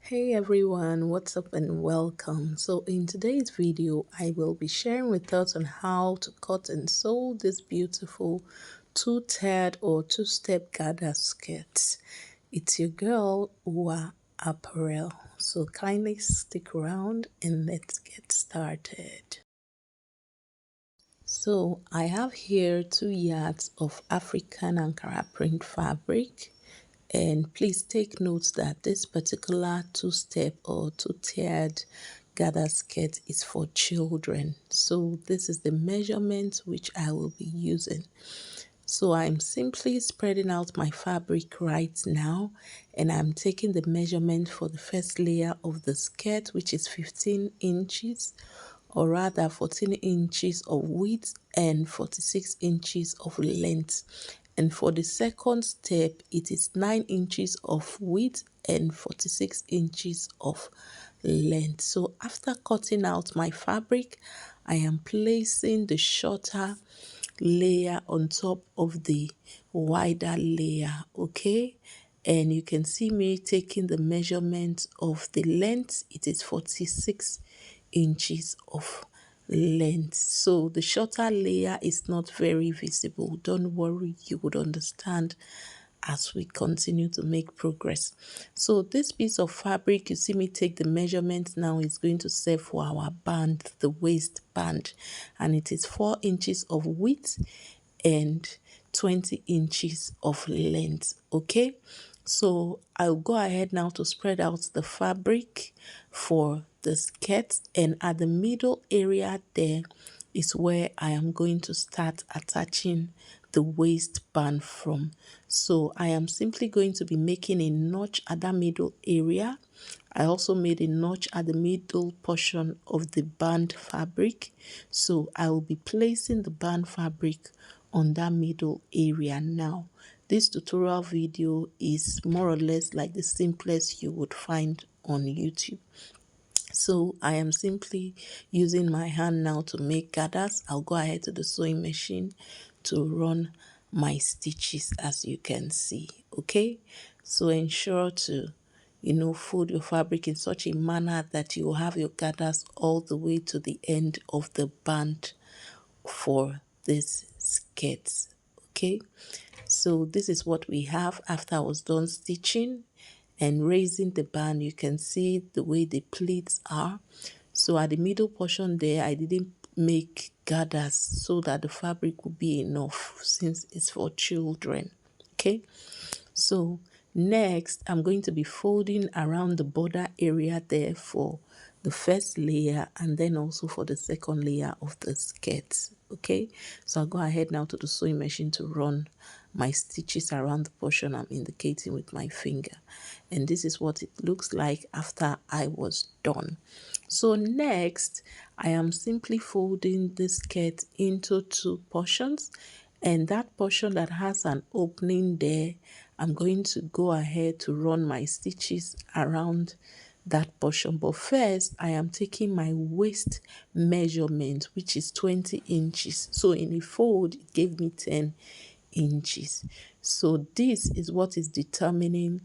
Hey everyone, what's up and welcome. So in today's video, I will be sharing with us on how to cut and sew this beautiful two-tiered or two-step gather skirt. It's your girl, Uwa Apparel. So kindly stick around and let's get started. So I have here 2 yards of African Ankara print fabric. And please take note that this particular two-step or two-tiered gather skirt is for children. So this is the measurement which I will be using. So I'm simply spreading out my fabric right now, and I'm taking the measurement for the first layer of the skirt, which is 15 inches, or rather 14 inches of width and 46 inches of length. And for the second step, it is 9 inches of width and 46 inches of length. So after cutting out my fabric, I am placing the shorter layer on top of the wider layer, okay? And you can see me taking the measurement of the length. It is 46 inches of length. So the shorter layer is not very visible. Don't worry, you would understand as we continue to make progress. So this piece of fabric, you see me take the measurement now, is going to serve for our band, the waist band, and it is 4 inches of width and 20 inches of length. Okay, so I'll go ahead now to spread out the fabric for the skirt, and at the middle area there is where I am going to start attaching the waistband from. So I am simply going to be making a notch at that middle area. I also made a notch at the middle portion of the band fabric. So I will be placing the band fabric on that middle area now. This tutorial video is more or less like the simplest you would find on YouTube. So I am simply using my hand now to make gathers. I'll go ahead to the sewing machine to run my stitches, as you can see. Okay, so ensure to fold your fabric in such a manner that you will have your gathers all the way to the end of the band for this skirt. Okay, so this is what we have after I was done stitching and raising the band. You can see the way the pleats are. So at the middle portion there, I didn't make gathers so that the fabric would be enough, since it's for children. Okay, so next I'm going to be folding around the border area there for the first layer and then also for the second layer of the skirt. Okay, so I'll go ahead now to the sewing machine to run my stitches around the portion I'm indicating with my finger, and this is what it looks like after I was done. So next I am simply folding the skirt into two portions, and that portion that has an opening there, I'm going to go ahead to run my stitches around that portion. But first I am taking my waist measurement, which is 20 inches. So in a fold it gave me 10 inches. So this is what is determining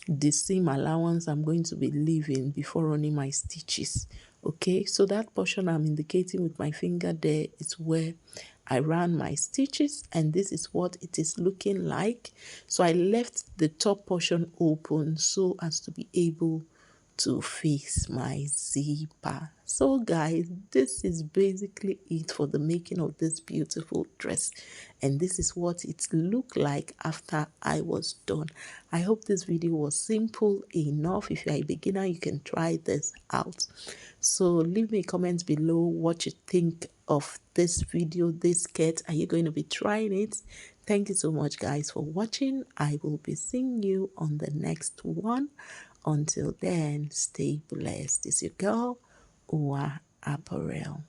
the seam allowance I'm going to be leaving before running my stitches. Okay, so that portion I'm indicating with my finger there is where I ran my stitches, and this is what it is looking like. So I left the top portion open so as to be able to fix my zipper. So guys, this is basically it for the making of this beautiful dress, and this is what it looked like after I was done. I hope this video was simple enough. If you're a beginner, you can try this out. So leave me a comment below what you think of this video, this skirt. Are you going to be trying it? Thank you so much guys for watching. I will be seeing you on the next one. Until then, stay blessed. It's your girl, Uwa Apparel.